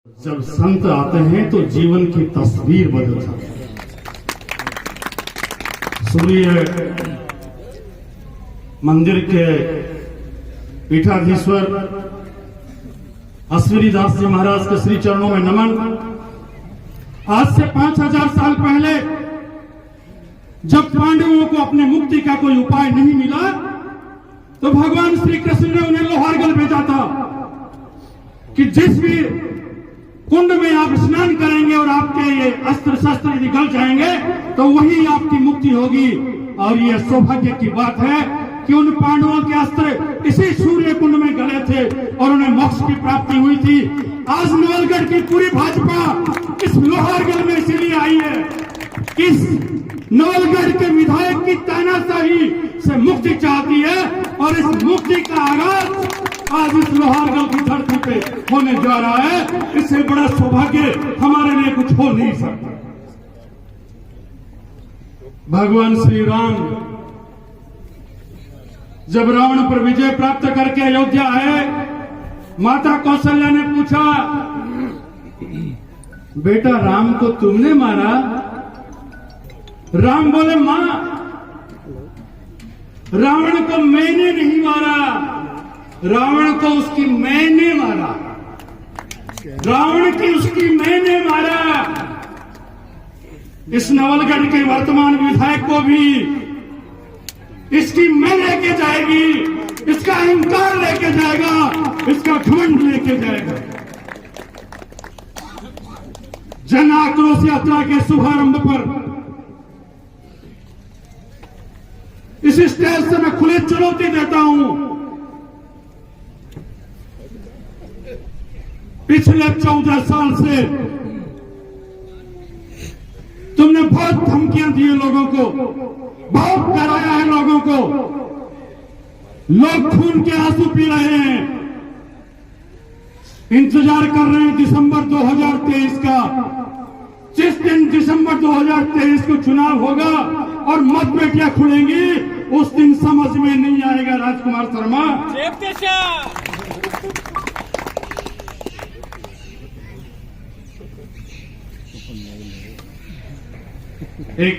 जब संत आते हैं तो जीवन की तस्वीर बदल जाती है। सूर्य मंदिर के पीठाधीश्वर अश्विनी दास जी महाराज के श्री चरणों में नमन। आज से 5000 साल पहले जब पांडवों को अपने मुक्ति का कोई उपाय नहीं मिला तो भगवान श्री कृष्ण ने उन्हें लोहारगल भेजा था कि जिस भी कुंड में आप स्नान करेंगे और आपके ये अस्त्र शस्त्र यदि गल जाएंगे तो वही आपकी मुक्ति होगी। और ये सौभाग्य की बात है कि उन पांडवों के अस्त्र इसी सूर्य कुंड में गले थे और उन्हें मोक्ष की प्राप्ति हुई थी। आज नवलगढ़ की पूरी भाजपा इस लोहारगल में इसीलिए आई है कि इस नवलगढ़ के विधायक की तानाशाही से मुक्ति चाहती है और इस मुक्ति का आगाज आज इस लोहारगल की धरती पे होने जा रहा है। इससे बड़ा सौभाग्य हमारे लिए कुछ हो नहीं सकता। भगवान श्री राम जब रावण पर विजय प्राप्त करके अयोध्या आए, माता कौशल्या ने पूछा, बेटा राम को तुमने मारा? राम बोले, मां, रावण को मैंने नहीं मारा, रावण को उसकी मैंने मारा, रावण की उसकी मैंने मारा। इस नवलगढ़ के वर्तमान विधायक को भी इसकी मैं लेके जाएगी, इसका अहंकार लेके जाएगा, इसका घमंड लेके जाएगा। जन आक्रोश यात्रा के शुभारंभ पर इस स्टेज से मैं खुली चुनौती देता हूं। पिछले 14 साल से तुमने बहुत धमकियां दी है लोगों को, बहुत डराया है लोगों को। लोग खून के आंसू पी रहे हैं, इंतजार कर रहे हैं दिसंबर 2023 का। जिस दिन दिसंबर 2023 को चुनाव होगा और मतपेटियां खुलेंगी, उस दिन समझ में नहीं आएगा राजकुमार शर्मा। एक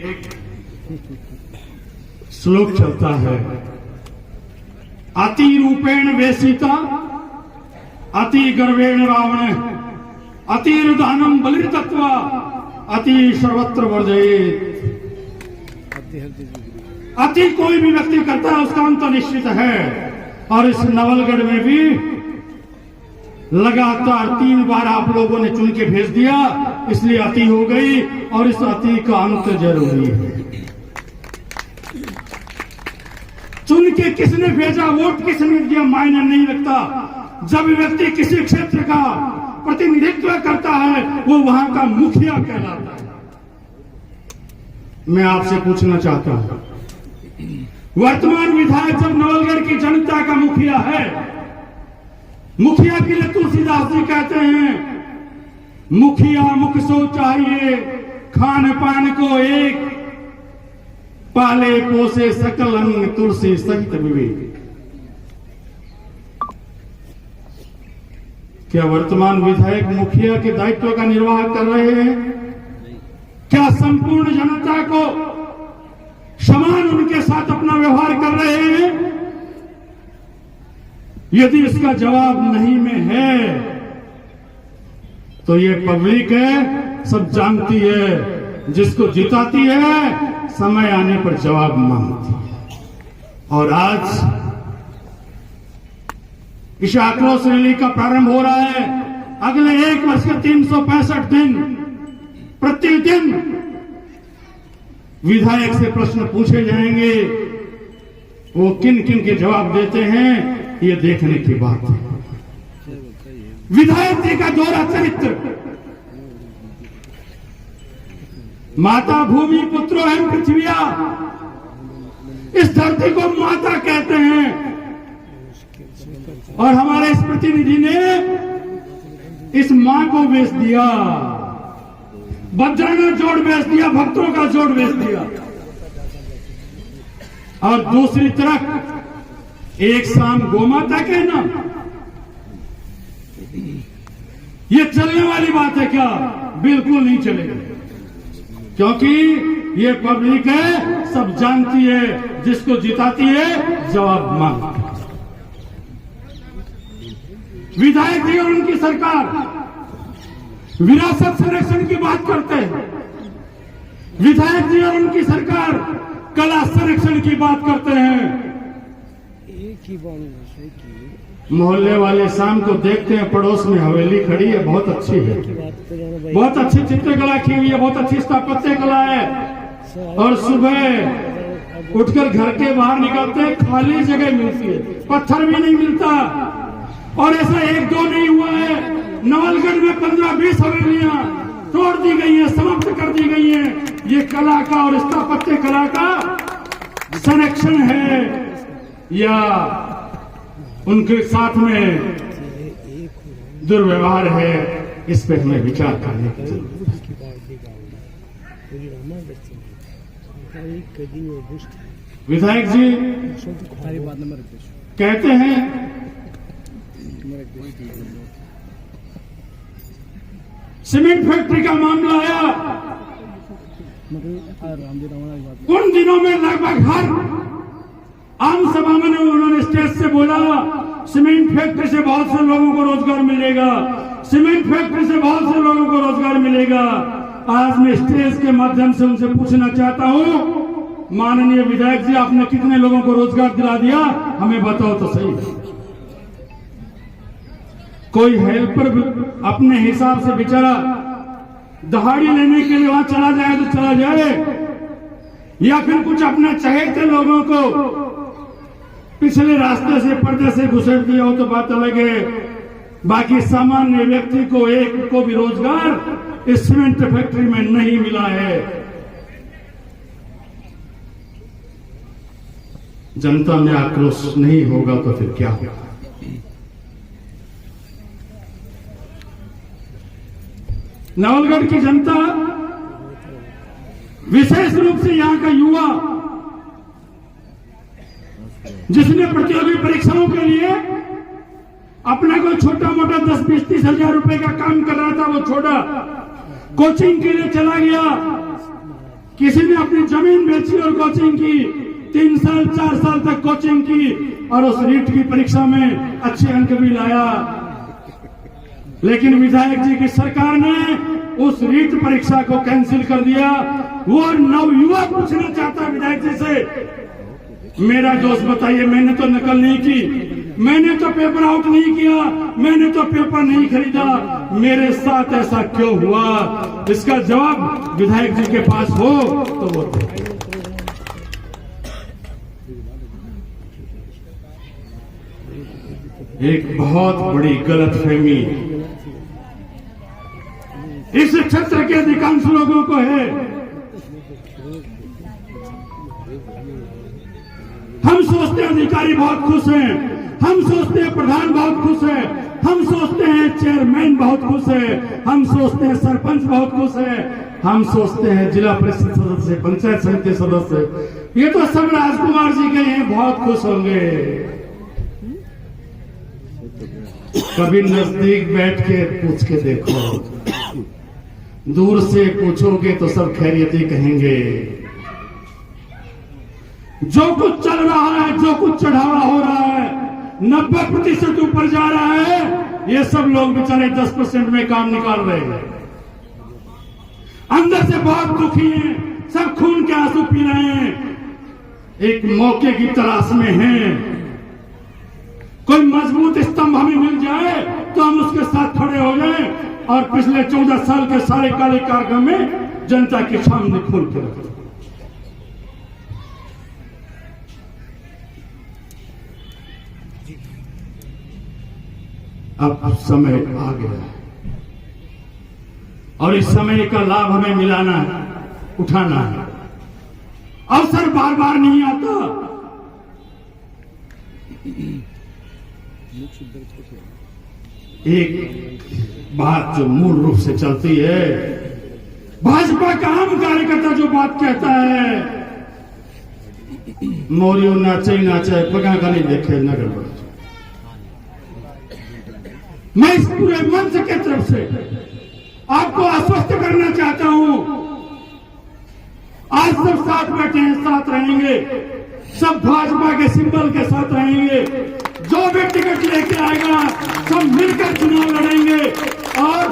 श्लोक चलता है, अति रूपेण वेशिता अति गर्वेण रावण अति रुदानम बलिर्तत्वा अति सर्वत्र वर्जयेत। अति कोई भी व्यक्ति करता है उसका अंत निश्चित है। और इस नवलगढ़ में भी लगातार 3 बार आप लोगों ने चुन के भेज दिया, इसलिए अति हो गई और इस अति का अंत जरूरी है। चुन के किसने भेजा, वोट किसने दिया, मायने नहीं रखता। जब व्यक्ति किसी क्षेत्र का प्रतिनिधित्व करता है वो वहां का मुखिया कहलाता है। मैं आपसे पूछना चाहता हूं, वर्तमान विधायक जब नवलगढ़ की जनता का मुखिया है, मुखिया के लिए तुलसीदास जी कहते हैं, मुखिया मुख सो चाहिए खान पान को एक, पाले पोसे सकल अंग तुलसी सहित विवेक। क्या वर्तमान विधायक मुखिया के दायित्व का निर्वाह कर रहे हैं? क्या संपूर्ण जनता को समान उनके साथ अपना व्यवहार कर रहे हैं? यदि इसका जवाब नहीं में है तो ये पब्लिक है, सब जानती है, जिसको जिताती है समय आने पर जवाब मांगती है। और आज इस आक्रोश रैली का प्रारंभ हो रहा है। अगले 1 वर्ष के 365 दिन प्रतिदिन विधायक से प्रश्न पूछे जाएंगे। वो किन किन के जवाब देते हैं ये देखने की बात है। विधायक जी का दोहरा चरित्र, माता भूमि पुत्रो एवं पृथ्विया, इस धरती को माता कहते हैं। और हमारे इस प्रतिनिधि ने इस मां को बेच दिया, बज्राना जोड़ बेच दिया, भक्तों का जोड़ बेच दिया। और दूसरी तरफ एक शाम गोमाता कहना, ये चलने वाली बात है क्या? बिल्कुल नहीं चलेगी, क्योंकि ये पब्लिक है, सब जानती है, जिसको जिताती है जवाब मांगती है। विधायक जी और उनकी सरकार विरासत संरक्षण की बात करते हैं, विधायक जी और उनकी सरकार कला संरक्षण की बात करते हैं। मोहल्ले वाले शाम को देखते हैं पड़ोस में हवेली खड़ी है, बहुत अच्छी है, बहुत अच्छी चित्रकला की हुई है, बहुत अच्छी स्थापत्य कला है, और सुबह उठकर घर के बाहर निकलते हैं खाली जगह मिलती है, पत्थर भी नहीं मिलता। और ऐसा एक दो नहीं हुआ है, नवलगढ़ में 15-20 हवेलियां तोड़ दी गई हैं, समाप्त कर दी गई हैं। ये कला का और स्थापत्य कला का संरक्षण है या उनके साथ में दुर्व्यवहार है, इस पे हमें विचार करने की जरूरत है। विधायक जी कहते हैं सीमेंट फैक्ट्री का मामला आया, उन दिनों में लगभग हर आम सभा में उन्होंने स्टेज से बोला सीमेंट फैक्ट्री से बहुत से लोगों को रोजगार मिलेगा, सीमेंट फैक्ट्री से बहुत से लोगों को रोजगार मिलेगा। आज मैं स्टेज के माध्यम से उनसे पूछना चाहता हूं, माननीय विधायक जी, आपने कितने लोगों को रोजगार दिला दिया, हमें बताओ तो सही। कोई हेल्पर अपने हिसाब से बेचारा दहाड़ी लेने के लिए वहां चला जाए तो चला जाए, या फिर कुछ अपने चहेते लोगों को पिछले रास्ते से पर्दे से घुसेड़ दिया हो तो बात अलग है। बाकी सामान्य व्यक्ति को एक को भी रोजगार इस सीमेंट फैक्ट्री में नहीं मिला है। जनता में आक्रोश नहीं होगा तो फिर क्या होगा? नवलगढ़ की जनता, विशेष रूप से यहां का युवा, जिसने प्रतियोगी परीक्षाओं के लिए अपना कोई छोटा मोटा 10-20-30 हजार रुपए का काम कर रहा था, वो छोड़ा, कोचिंग के लिए चला गया। किसी ने अपनी जमीन बेची और कोचिंग की, 3 साल 4 साल तक कोचिंग की, और उस रीट की परीक्षा में अच्छे अंक भी लाया। लेकिन विधायक जी की सरकार ने उस रीट परीक्षा को कैंसिल कर दिया। वो नवयुवक पूछना चाहता है विधायक जी से, मेरा दोस्त बताइए, मैंने तो नकल नहीं की, मैंने तो पेपर आउट नहीं किया, मैंने तो पेपर नहीं खरीदा, मेरे साथ ऐसा क्यों हुआ? इसका जवाब विधायक जी के पास हो तो वो दे। एक बहुत बड़ी गलतफहमी इस क्षेत्र के अधिकांश लोगों को है। हम सोचते हैं अधिकारी बहुत खुश हैं, हम सोचते हैं प्रधान बहुत खुश है, हम सोचते हैं चेयरमैन बहुत खुश है, हम सोचते हैं सरपंच बहुत खुश है, हम सोचते हैं जिला परिषद सदस्य, पंचायत समिति सदस्य, ये तो सब राजकुमार जी के हैं, बहुत खुश होंगे। कभी नजदीक बैठ के पूछ के देखो, दूर से पूछोगे तो सब खैरियत ही कहेंगे। जो कुछ चल रहा है, जो कुछ चढ़ावा हो रहा है, 90% ऊपर जा रहा है, ये सब लोग बेचारे 10% में काम निकाल रहे हैं। अंदर से बहुत दुखी हैं, सब खून के आंसू पी रहे हैं, एक मौके की तलाश में हैं। कोई मजबूत स्तंभ हमें मिल जाए तो हम उसके साथ खड़े हो जाएं और पिछले 14 साल के सारे काले कार्यक्रम में जनता के सामने खोल के रखें। अब समय आ गया है और इस समय का लाभ हमें मिलाना है, उठाना है। अवसर बार बार नहीं आता। एक बात जो मूल रूप से चलती है, भाजपा का आम कार्यकर्ता जो बात कहता है, मोरियो नाचे नाचे पगा का नहीं देखे नगर पर। मैं इस पूरे मंच के तरफ से आपको आश्वस्त करना चाहता हूं, आज सब साथ बैठे हैं, साथ रहेंगे, सब भाजपा के सिंबल के साथ रहेंगे। जो भी टिकट लेके आएगा सब मिलकर चुनाव लड़ेंगे और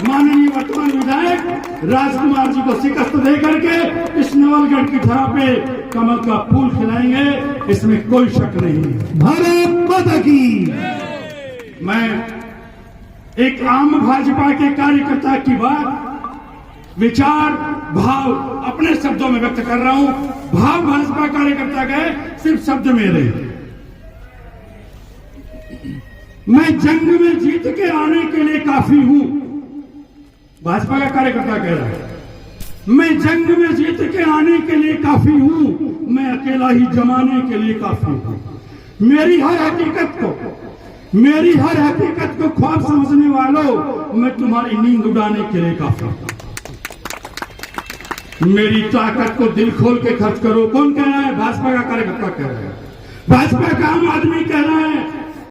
माननीय वर्तमान विधायक राजकुमार जी को शिकस्त दे करके इस नवलगढ़ की धरा पे कमल का फूल खिलाएंगे, इसमें कोई शक नहीं। भारत माता की। मैं एक आम भाजपा के कार्यकर्ता की बात, विचार, भाव अपने शब्दों में व्यक्त कर रहा हूं। भाव भाजपा कार्यकर्ता के सिर्फ शब्द मेरे। मैं जंग में जीत के आने के लिए काफी हूं, भाजपा का कार्यकर्ता कह रहा है। मैं जंग में जीत के आने के लिए काफी हूं, मैं अकेला ही जमाने के लिए काफी हूं। मेरी हर हकीकत को ख्वाब समझने वालों, मैं तुम्हारी नींद उड़ाने के लिए काफी हूं। मेरी ताकत को दिल खोल के खर्च करो। कौन कह रहा है? भाजपा का कार्यकर्ता कह रहा है, भाजपा का आम आदमी कह रहा है।